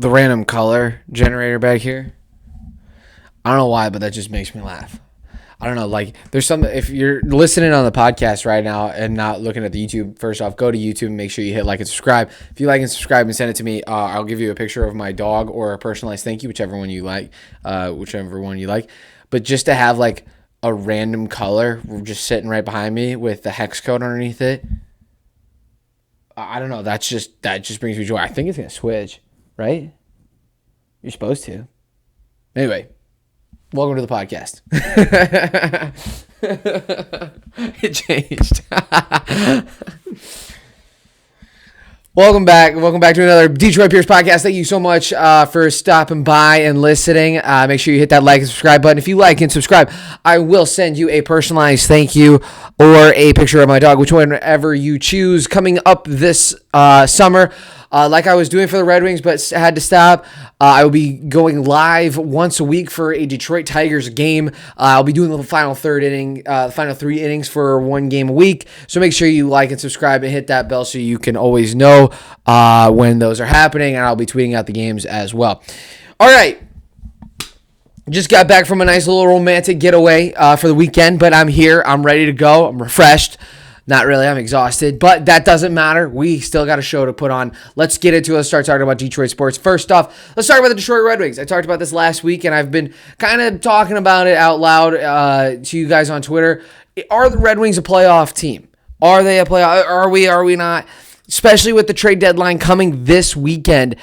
the random color generator back here. I don't know why, but that just makes me laugh. I don't know, like, there's some, if you're listening on the podcast right now and not looking at the YouTube, first off, go to YouTube and make sure you hit like and subscribe. If you like and subscribe and send it to me, I'll give you a picture of my dog or a personalized thank you, whichever one you like. But just to have, like, a random color just sitting right behind me with the hex code underneath it, I don't know, that just brings me joy. I think it's going to switch, right? You're supposed to. Anyway. Welcome to the podcast. It changed. Welcome back to another Detroit Pierce podcast. Thank you so much for stopping by and listening. Make sure you hit that like and subscribe button. If you like and subscribe, I will send you a personalized thank you or a picture of my dog, whichever you choose, coming up this summer. Like I was doing for the Red Wings, but had to stop. I will be going live once a week for a Detroit Tigers game. I'll be doing the final final 3 innings for 1 game a week. So make sure you like and subscribe and hit that bell so you can always know when those are happening. And I'll be tweeting out the games as well. All right. Just got back from a nice little romantic getaway for the weekend, but I'm here. I'm ready to go. I'm refreshed. Not really. I'm exhausted, but that doesn't matter. We still got a show to put on. Let's get into it. Let's start talking about Detroit sports. First off, let's talk about the Detroit Red Wings. I talked about this last week, and I've been kind of talking about it out loud to you guys on Twitter. Are the Red Wings a playoff team? Are they a playoff? Are we not? Especially with the trade deadline coming this weekend,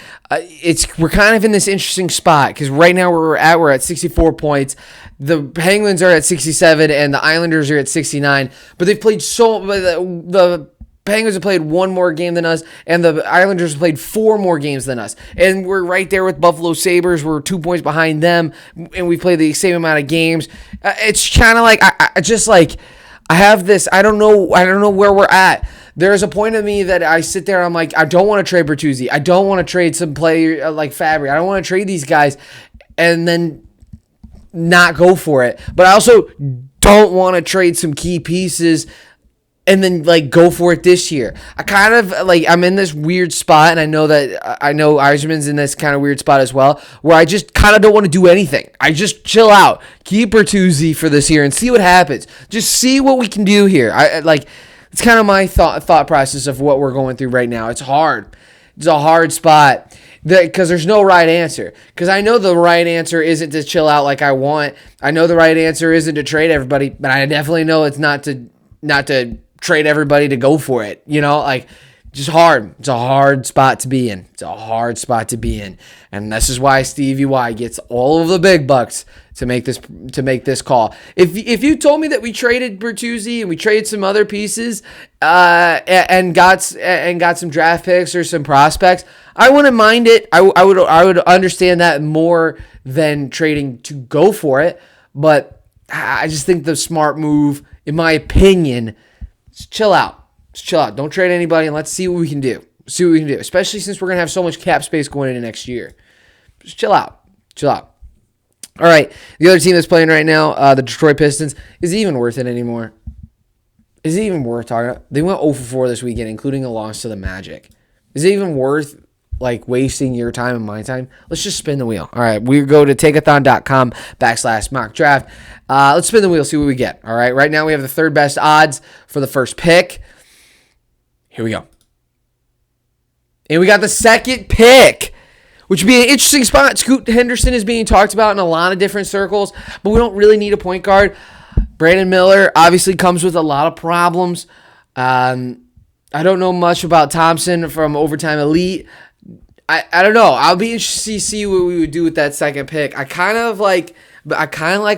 we're kind of in this interesting spot because right now we're at 64 points. The Penguins are at 67 and the Islanders are at 69. But they've played the Penguins have played 1 more game than us, and the Islanders have played 4 more games than us. And we're right there with Buffalo Sabres. We're 2 points behind them, and we played the same amount of games. It's kind of like I have this. I don't know where we're at. There's a point of me that I sit there and I'm like, I don't want to trade Bertuzzi. I don't want to trade some player like Fabry. I don't want to trade these guys and then not go for it. But I also don't want to trade some key pieces and then like go for it this year. I kind of like, I'm in this weird spot, and I know Yzerman's in this kind of weird spot as well, where I just kind of don't want to do anything. I just chill out, keep Bertuzzi for this year and see what happens. Just see what we can do here. It's kind of my thought process of what we're going through right now. It's hard. It's a hard spot because there's no right answer. Because I know the right answer isn't to chill out like I want. I know the right answer isn't to trade everybody, but I definitely know it's not to trade everybody to go for it. You know, like, just hard. It's a hard spot to be in. And this is why Stevie Y gets all of the big bucks to make this call. If you told me that we traded Bertuzzi and we traded some other pieces and got some draft picks or some prospects, I wouldn't mind it. I would understand that more than trading to go for it. But I just think the smart move, in my opinion, is chill out. Just chill out. Don't trade anybody, and let's see what we can do. Especially since we're going to have so much cap space going into next year. Just chill out. All right. The other team that's playing right now, the Detroit Pistons, is it even worth it anymore? Is it even worth talking about? They went 0 for 4 this weekend, including a loss to the Magic. Is it even worth like wasting your time and my time? Let's just spin the wheel. All right. We go to takeathon.com/mock draft. Let's spin the wheel, see what we get. All right. Right now we have the 3rd best odds for the first pick. Here we go. And we got the 2nd pick, which would be an interesting spot. Scoot Henderson is being talked about in a lot of different circles, but we don't really need a point guard. Brandon Miller obviously comes with a lot of problems. I don't know much about Thompson from Overtime Elite. I don't know. I'll be interested to see what we would do with that 2nd pick. I kind of like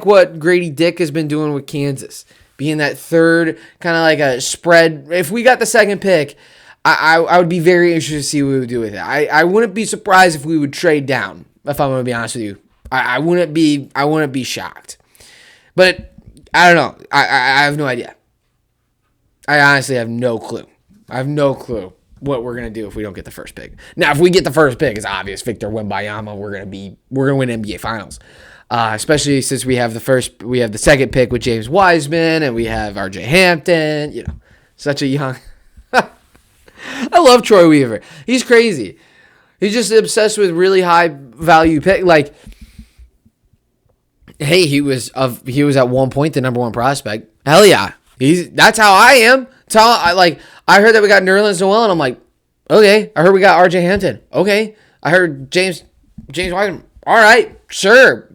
what Grady Dick has been doing with Kansas, being that 3rd, kind of like a spread. If we got the 2nd pick, I would be very interested to see what we would do with it. I wouldn't be surprised if we would trade down, if I'm going to be honest with you. I wouldn't be shocked. But I don't know. I have no idea. I honestly have no clue. I have no clue what we're going to do if we don't get the 1st pick. Now, if we get the 1st pick, it's obvious. Victor Wembanyama, we're going to win NBA Finals. Especially since we have the 2nd pick with James Wiseman, and we have RJ Hampton. You know, such a young. I love Troy Weaver. He's crazy. He's just obsessed with really high value pick. Like, hey, he was at one point the number one prospect. Hell yeah, that's how I am. That's how I heard that we got Nerlens Noel, and I'm like, okay. I heard we got RJ Hampton. Okay. I heard James Wiseman. All right, sure.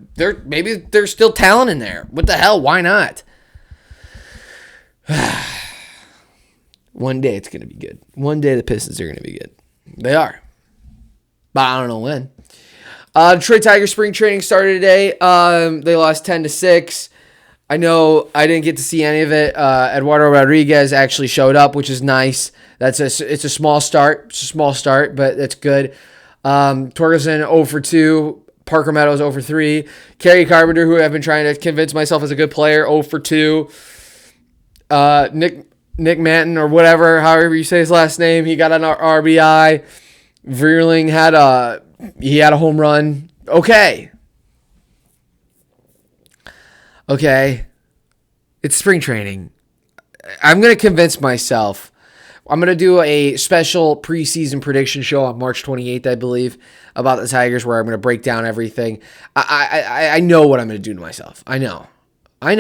Maybe there's still talent in there. What the hell? Why not? One day it's gonna be good. One day the Pistons are gonna be good. They are, but I don't know when. Detroit Tigers spring training started today. They lost 10-6. I know I didn't get to see any of it. Eduardo Rodriguez actually showed up, which is nice. It's a small start. It's a small start, but that's good. Torkelson 0 for 2. Parker Meadows 0 for 3. Kerry Carpenter, who I've been trying to convince myself is a good player, 0 for 2. Nick Manton, or whatever, however you say his last name, he got an RBI. Vierling had a home run. Okay. It's spring training. I'm going to convince myself. I'm going to do a special preseason prediction show on March 28th, I believe, about the Tigers, where I'm going to break down everything. I know what I'm going to do to myself. I know. I'm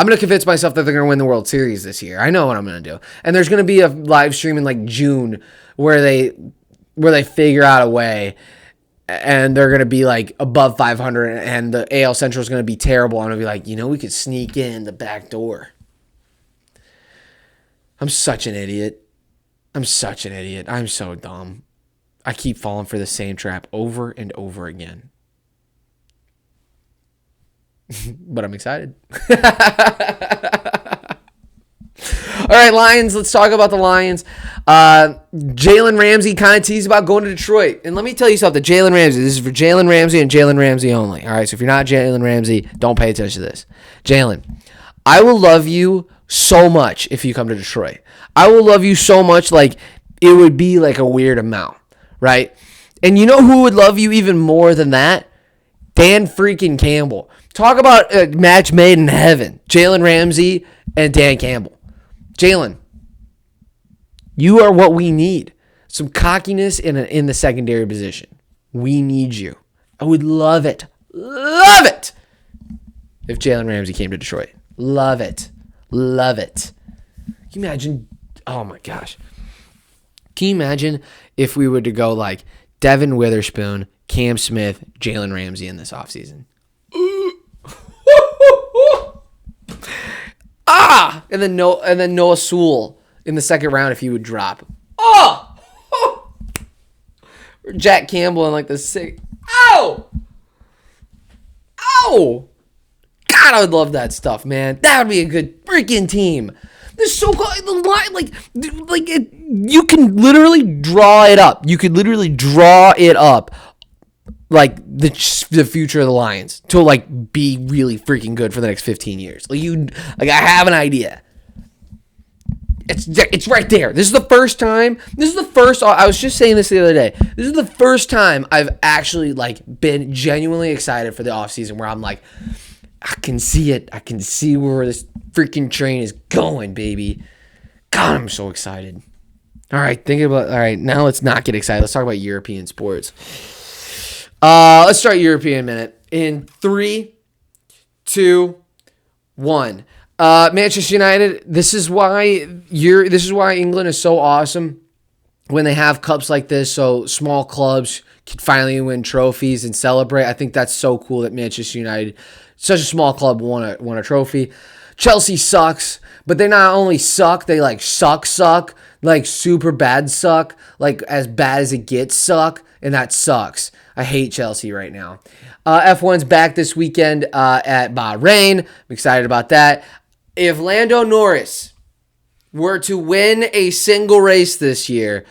going to convince myself that they're going to win the World Series this year. I know what I'm going to do. And there's going to be a live stream in like June where they figure out a way, and they're going to be like above 500, and the AL Central is going to be terrible. I'm going to be like, we could sneak in the back door. I'm such an idiot. I'm so dumb. I keep falling for the same trap over and over again. But I'm excited. All right, Lions. Let's talk about the Lions. Jalen Ramsey kind of teased about going to Detroit. And let me tell you something. Jalen Ramsey. This is for Jalen Ramsey and Jalen Ramsey only. All right, so if you're not Jalen Ramsey, don't pay attention to this. Jalen, I will love you so much if you come to Detroit. I will love you so much, like it would be like a weird amount, right? And you know who would love you even more than that? Dan freaking Campbell. Talk about a match made in heaven. Jalen Ramsey and Dan Campbell. Jalen, you are what we need. Some cockiness in the secondary position. We need you. I would love it if Jalen Ramsey came to Detroit. Love it. Can you imagine? Oh my gosh. Can you imagine if we were to go like Devin Witherspoon, Cam Smith, Jalen Ramsey in this offseason? And then Noah Sewell in the second round if he would drop. Or Jack Campbell in like the sixth. God, I would love that stuff, man. That would be a good freaking team. This is so cool. The line, you can literally draw it up. You could literally draw it up, like the future of the Lions to like be really freaking good for the next 15 years. I have an idea. It's right there. This is the first time. I was just saying this the other day. This is the first time I've actually like been genuinely excited for the offseason where I'm like, I can see it. I can see where this freaking train is going, baby. God, I'm so excited. All right, now let's not get excited. Let's talk about European sports. Let's start European minute in 3, 2, 1. Manchester United. This is why England is so awesome when they have cups like this. So small clubs can finally win trophies and celebrate. I think that's so cool that Manchester United, such a small club, won a trophy. Chelsea sucks, but they not only suck, they like suck, like super bad suck, like as bad as it gets suck, and that sucks. I hate Chelsea right now. F1's back this weekend at Bahrain. I'm excited about that. If Lando Norris were to win a single race this year,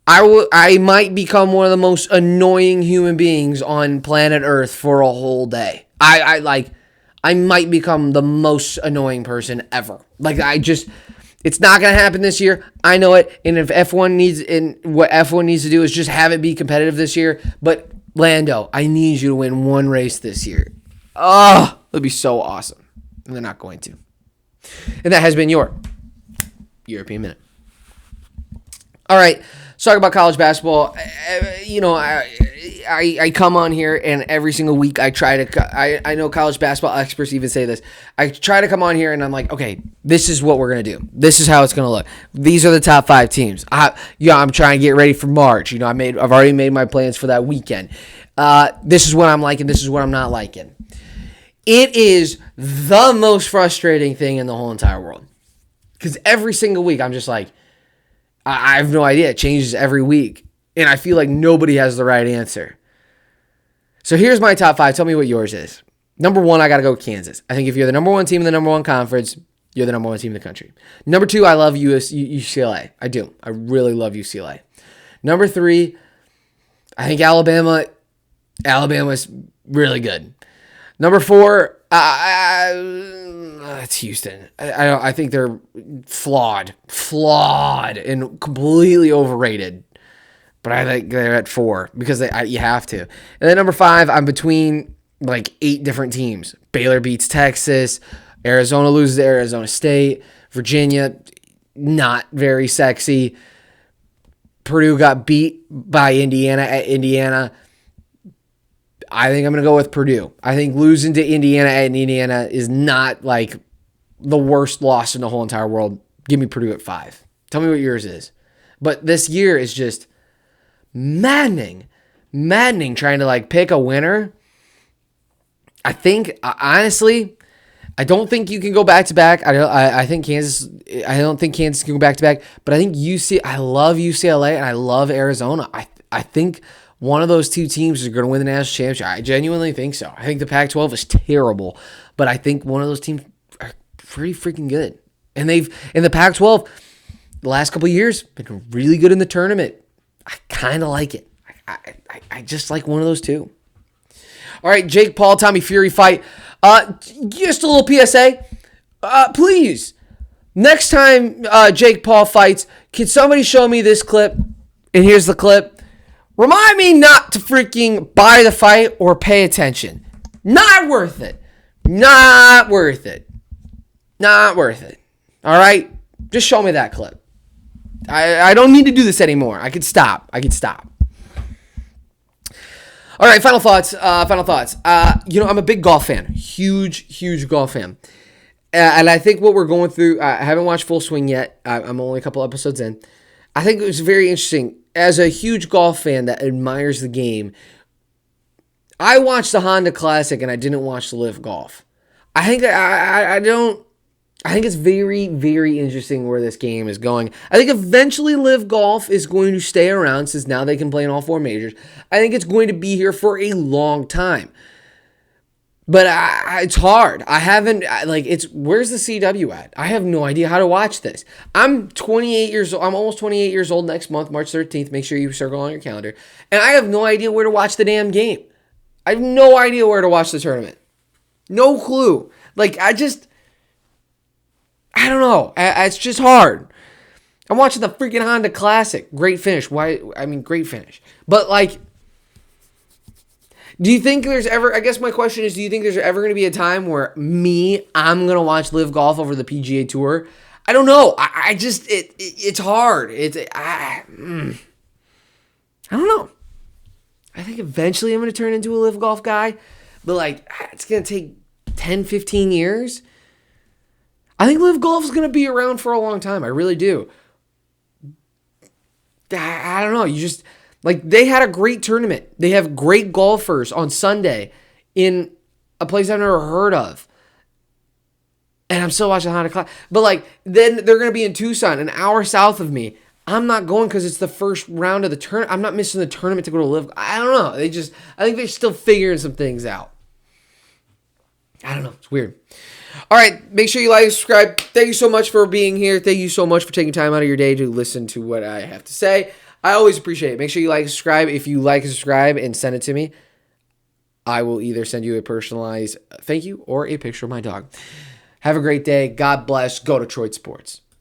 I might become one of the most annoying human beings on planet Earth for a whole day. I might become the most annoying person ever. It's not going to happen this year. I know it. And what F1 needs to do is just have it be competitive this year. But Lando, I need you to win one race this year. Oh, that'd be so awesome. And they're not going to. And that has been your European Minute. All right. Let's talk about college basketball. You know, I come on here and every single week I try to. I know college basketball experts even say this. I try to come on here and I'm like, okay, this is what we're gonna do. This is how it's gonna look. These are the top 5 teams. I'm trying to get ready for March. You know, I've already made my plans for that weekend. This is what I'm liking. This is what I'm not liking. It is the most frustrating thing in the whole entire world because every single week I'm just like. I have no idea. It changes every week. And I feel like nobody has the right answer. So here's my top 5. Tell me what yours is. Number 1, I got to go with Kansas. I think if you're the number 1 team in the number 1 conference, you're the number 1 team in the country. Number 2, I love UCLA. I do. I really love UCLA. Number 3, I think Alabama. Alabama's really good. Number 4, it's Houston. I think they're flawed, and completely overrated. But I think they're at 4 because you have to. And then number 5, I'm between like 8 different teams. Baylor beats Texas. Arizona loses to Arizona State. Virginia, not very sexy. Purdue got beat by Indiana at Indiana. I think I'm going to go with Purdue. I think losing to Indiana at Indiana is not like the worst loss in the whole entire world. Give me Purdue at 5. Tell me what yours is. But this year is just maddening trying to like pick a winner. I think, honestly, I don't think you can go back to back. I think Kansas. I don't think Kansas can go back to back. But I think I love UCLA and I love Arizona. I think one of those 2 teams is going to win the national championship. I genuinely think so. I think the Pac-12 is terrible, but I think one of those teams are pretty freaking good. And they've in the Pac-12 the last couple of years been really good in the tournament. I kind of like it. I just like one of those 2. All right, Jake Paul, Tommy Fury fight. Just a little PSA. Please, next time Jake Paul fights, can somebody show me this clip? And here's the clip. Remind me not to freaking buy the fight or pay attention. Not worth it. Not worth it. Not worth it. All right? Just show me that clip. I don't need to do this anymore. I could stop. All right, final thoughts. I'm a big golf fan. Huge golf fan. And I think what we're going through, I haven't watched Full Swing yet. I'm only a couple episodes in. I think it was very interesting. As a huge golf fan that admires the game, I watched the Honda Classic and I didn't watch the Live Golf. I think that I think it's very, very interesting where this game is going. I think eventually Live Golf is going to stay around since now they can play in all 4 majors. I think it's going to be here for a long time. But it's hard. I haven't, where's the CW at? I have no idea how to watch this. I'm 28 years old. I'm almost 28 years old next month, March 13th. Make sure you circle on your calendar. And I have no idea where to watch the damn game. I have no idea where to watch the tournament. No clue. I don't know. It's just hard. I'm watching the freaking Honda Classic. Great finish. Great finish. But do you think there's ever, I guess my question is, do you think there's ever going to be a time where I'm going to watch Live Golf over the PGA Tour? I don't know. It's hard. I don't know. I think eventually I'm going to turn into a Live Golf guy, but it's going to take 10, 15 years. I think Live Golf is going to be around for a long time. I really do. I don't know. You just... they had a great tournament. They have great golfers on Sunday in a place I've never heard of. And I'm still watching Honda Classic. But, then they're going to be in Tucson, an hour south of me. I'm not going because it's the first round of the tournament. I'm not missing the tournament to go to Live. I don't know. I think they're still figuring some things out. I don't know. It's weird. All right. Make sure you like and subscribe. Thank you so much for being here. Thank you so much for taking time out of your day to listen to what I have to say. I always appreciate it. Make sure you like and subscribe. If you like and subscribe and send it to me, I will either send you a personalized thank you or a picture of my dog. Have a great day. God bless. Go Detroit Sports.